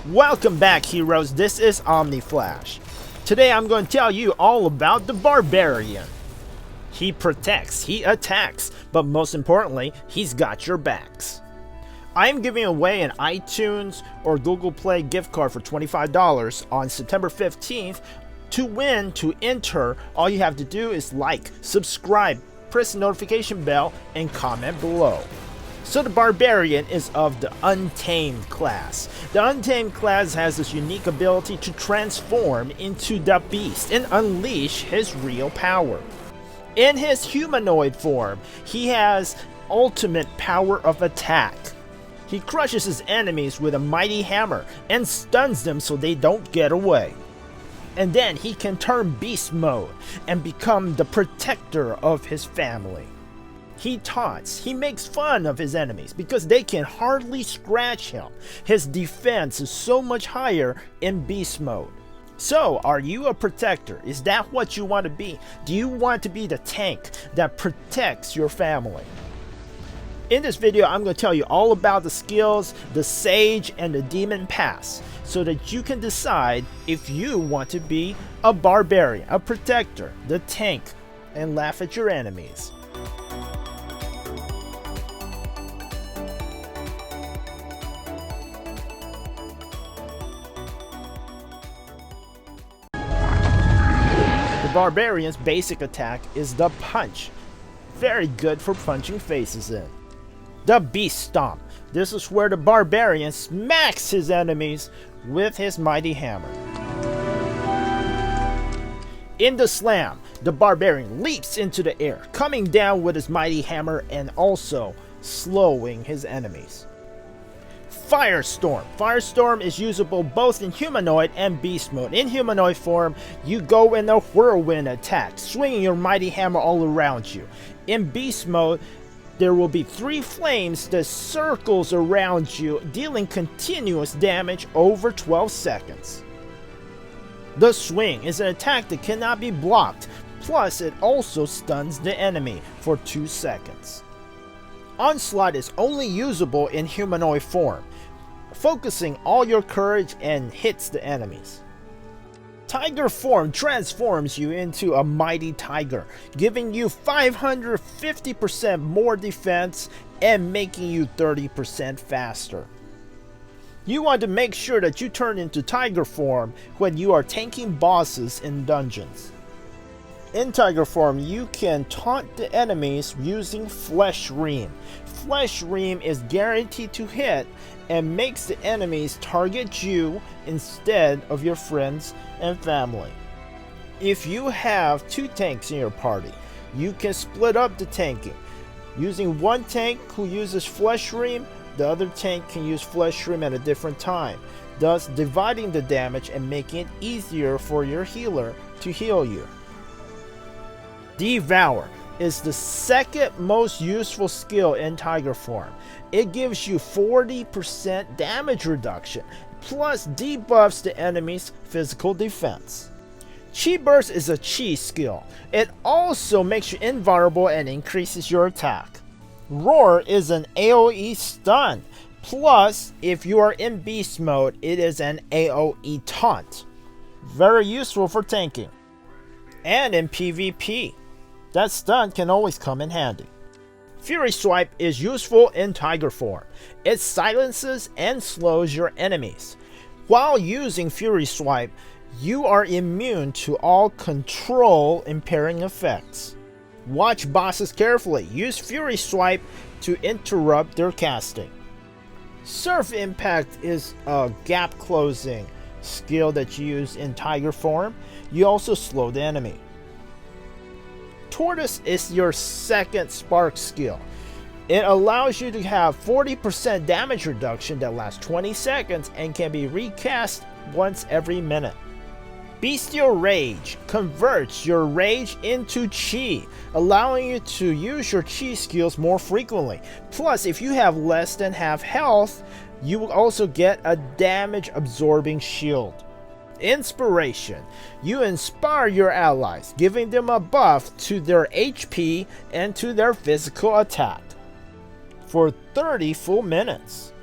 Welcome back, heroes. This is OmniFlash. Today I'm going to tell you all about the Barbarian. He protects, he attacks, but most importantly, he's got your backs. I am giving away an iTunes or Google Play gift card for $25 on September 15th. To win, to enter, all you have to do is like, subscribe, press the notification bell, and comment below. So the Barbarian is of the Untamed class. The Untamed class has this unique ability to transform into the Beast and unleash his real power. In his humanoid form, he has ultimate power of attack. He crushes his enemies with a mighty hammer and stuns them so they don't get away. And then he can turn beast mode and become the protector of his family. He taunts, he makes fun of his enemies because they can hardly scratch him. His defense is so much higher in beast mode. So, are you a protector? Is that what you want to be? Do you want to be the tank that protects your family? In this video, I'm going to tell you all about the skills, the Sage, and the Demon Pass, so that you can decide if you want to be a Barbarian, a protector, the tank, and laugh at your enemies. The Barbarian's basic attack is the Punch. Very good for punching faces in. The Beast Stomp. This is where the Barbarian smacks his enemies with his mighty hammer. In the Slam, the Barbarian leaps into the air, coming down with his mighty hammer and also slowing his enemies. Firestorm. Firestorm is usable both in humanoid and beast mode. In humanoid form, you go in a whirlwind attack, swinging your mighty hammer all around you. In beast mode, there will be 3 flames that circles around you, dealing continuous damage over 12 seconds. The Swing is an attack that cannot be blocked, plus it also stuns the enemy for 2 seconds. Onslaught is only usable in humanoid form, focusing all your courage and hits the enemies. Tiger form transforms you into a mighty tiger, giving you 550% more defense and making you 30% faster. You want to make sure that you turn into tiger form when you are tanking bosses in dungeons. In tiger form, you can taunt the enemies using Flesh Ream. Flesh Ream is guaranteed to hit and makes the enemies target you instead of your friends and family. If you have 2 tanks in your party, you can split up the tanking. Using one tank who uses Flesh Ream, the other tank can use Flesh Ream at a different time, thus dividing the damage and making it easier for your healer to heal you. Devour is the second most useful skill in tiger form. It gives you 40% damage reduction, plus debuffs the enemy's physical defense. Chi Burst is a Chi skill. It also makes you invulnerable and increases your attack. Roar is an AoE stun, plus if you are in beast mode, it is an AoE taunt. Very useful for tanking. And in PvP, that stun can always come in handy. Fury Swipe is useful in tiger form. It silences and slows your enemies. While using Fury Swipe, you are immune to all control impairing effects. Watch bosses carefully. Use Fury Swipe to interrupt their casting. Surf Impact is a gap closing skill that you use in tiger form. You also slow the enemy. Tortoise is your second spark skill. It allows you to have 40% damage reduction that lasts 20 seconds and can be recast once every minute. Bestial Rage converts your rage into Chi, allowing you to use your Chi skills more frequently. Plus, if you have less than half health, you will also get a damage absorbing shield. Inspiration. You inspire your allies, giving them a buff to their HP and to their physical attack for 30 full minutes.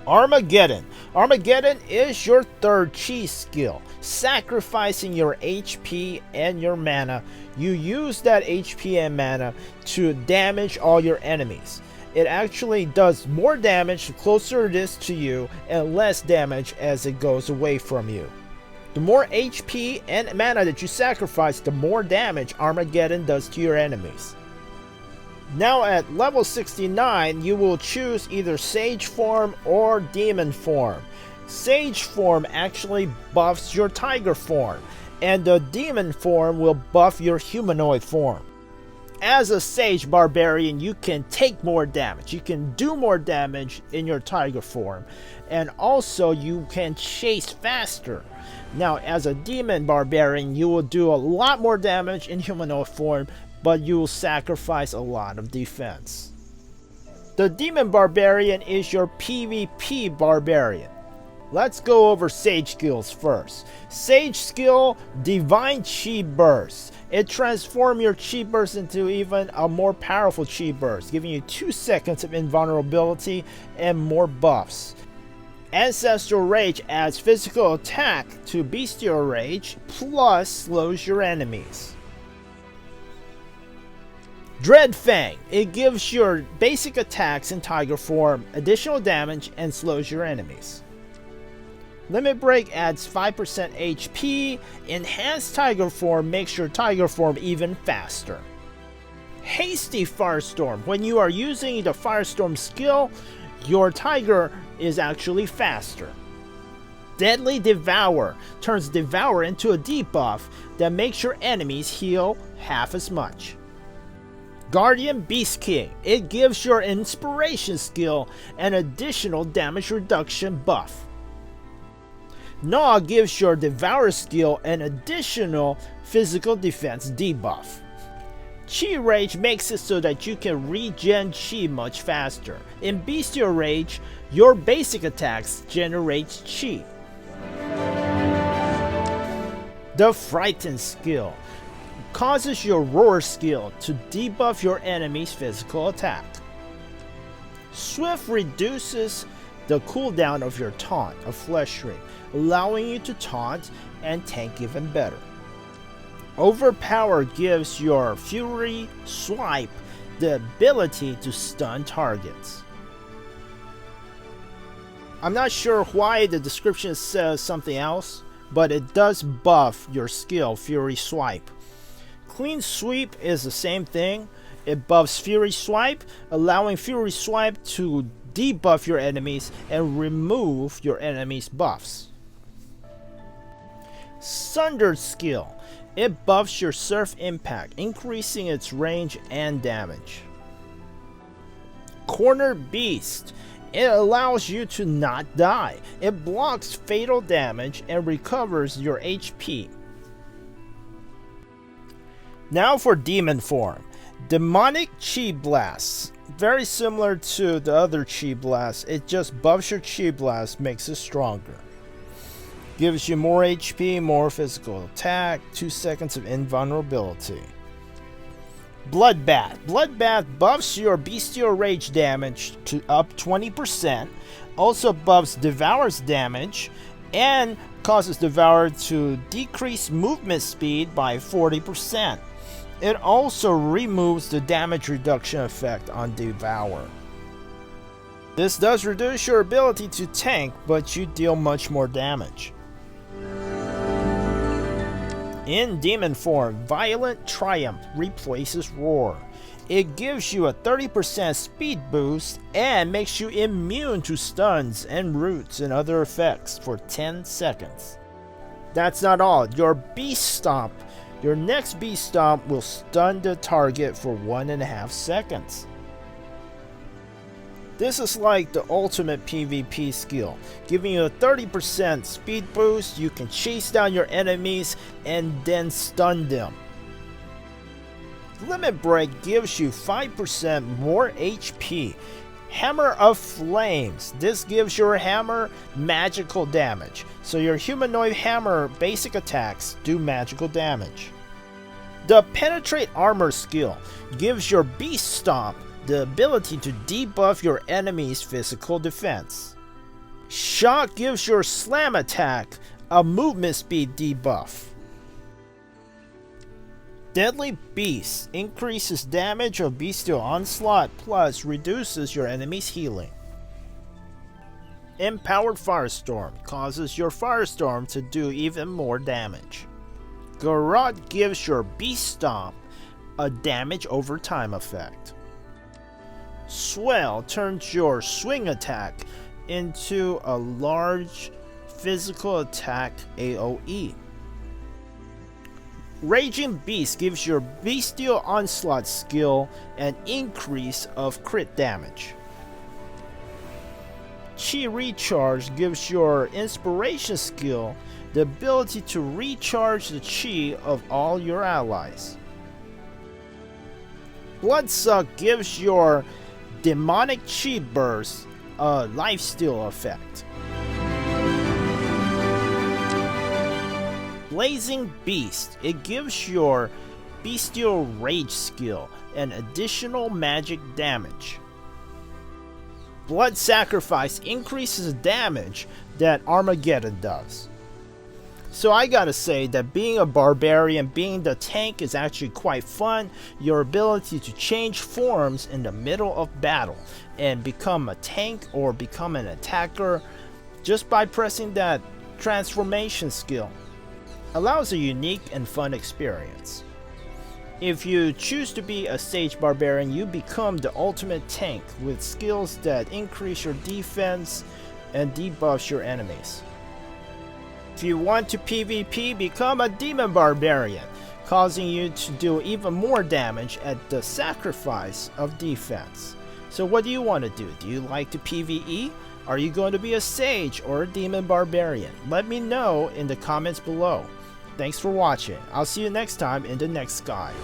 Armageddon. Armageddon is your third chi skill. Sacrificing your HP and your mana, you use that HP and mana to damage all your enemies. It actually does more damage the closer it is to you and less damage as it goes away from you. The more HP and mana that you sacrifice, the more damage Armageddon does to your enemies. Now at level 69, you will choose either Sage form or Demon form. Sage form actually buffs your Tiger form, and the Demon form will buff your Humanoid form. As a Sage Barbarian, you can take more damage. You can do more damage in your Tiger form, and also you can chase faster. Now as a Demon Barbarian, you will do a lot more damage in Humanoid form, but you will sacrifice a lot of defense. The Demon Barbarian is your PvP Barbarian. Let's go over Sage skills first. Sage skill, Divine Chi Burst. It transforms your Chi Burst into even a more powerful Chi Burst, giving you 2 seconds of invulnerability and more buffs. Ancestral Rage adds physical attack to Bestial Rage, plus slows your enemies. Dread Fang. It gives your basic attacks in Tiger form additional damage and slows your enemies. Limit Break adds 5% HP. Enhanced Tiger form makes your Tiger form even faster. Hasty Firestorm. When you are using the Firestorm skill, your Tiger is actually faster. Deadly Devour turns Devour into a debuff that makes your enemies heal half as much. Guardian Beast King. It gives your Inspiration skill an additional damage reduction buff. Gnaw gives your Devour skill an additional physical defense debuff. Chi Rage makes it so that you can regen Chi much faster. In Bestial Rage, your basic attacks generate Chi. The Frighten skill causes your Roar skill to debuff your enemy's physical attack. Swift reduces the cooldown of your taunt, a flesh ring, allowing you to taunt and tank even better. Overpower gives your Fury Swipe the ability to stun targets. I'm not sure why the description says something else, but it does buff your skill, Fury Swipe. Clean Sweep is the same thing. It buffs Fury Swipe, allowing Fury Swipe to debuff your enemies and remove your enemies' buffs. Sundered skill. It buffs your Surf Impact, increasing its range and damage. Corner Beast. It allows you to not die. It blocks fatal damage and recovers your HP. Now for Demon form. Demonic Chi Blast. Very similar to the other Chi Blast, it just buffs your Chi Blast, makes it stronger. Gives you more HP, more physical attack, 2 seconds of invulnerability. Bloodbath. Bloodbath buffs your Bestial Rage damage to up 20%, also buffs Devour's damage, and causes Devour to decrease movement speed by 40%. It also removes the damage reduction effect on Devour. This does reduce your ability to tank, but you deal much more damage. In Demon form, Violent Triumph replaces Roar. It gives you a 30% speed boost and makes you immune to stuns and roots and other effects for 10 seconds. That's not all. Your next Beast Stomp will stun the target for 1.5 seconds. This is like the ultimate PvP skill, giving you a 30% speed boost. You can chase down your enemies and then stun them. Limit Break gives you 5% more HP. Hammer of Flames. This gives your hammer magical damage, so your humanoid hammer basic attacks do magical damage. The Penetrate Armor skill gives your Beast Stomp the ability to debuff your enemy's physical defense. Shock gives your slam attack a movement speed debuff. Deadly Beast increases damage of Bestial Onslaught plus reduces your enemy's healing. Empowered Firestorm causes your Firestorm to do even more damage. Garrote gives your Beast Stomp a damage over time effect. Swell turns your swing attack into a large physical attack AoE. Raging Beast gives your Bestial Onslaught skill an increase of crit damage. Chi Recharge gives your Inspiration skill the ability to recharge the Chi of all your allies. Bloodsuck gives your Demonic Chi Burst a lifesteal effect. Blazing Beast, it gives your Bestial Rage skill an additional magic damage. Blood Sacrifice increases damage that Armageddon does. So I gotta say that being a barbarian, being the tank is actually quite fun. Your ability to change forms in the middle of battle and become a tank or become an attacker just by pressing that transformation skill allows a unique and fun experience. If you choose to be a Sage Barbarian, you become the ultimate tank with skills that increase your defense and debuffs your enemies. If you want to PvP, become a Demon Barbarian, causing you to do even more damage at the sacrifice of defense. So what do you want to do? Do you like to PvE? Are you going to be a Sage or a Demon Barbarian? Let me know in the comments below. Thanks for watching. I'll see you next time in the next guide.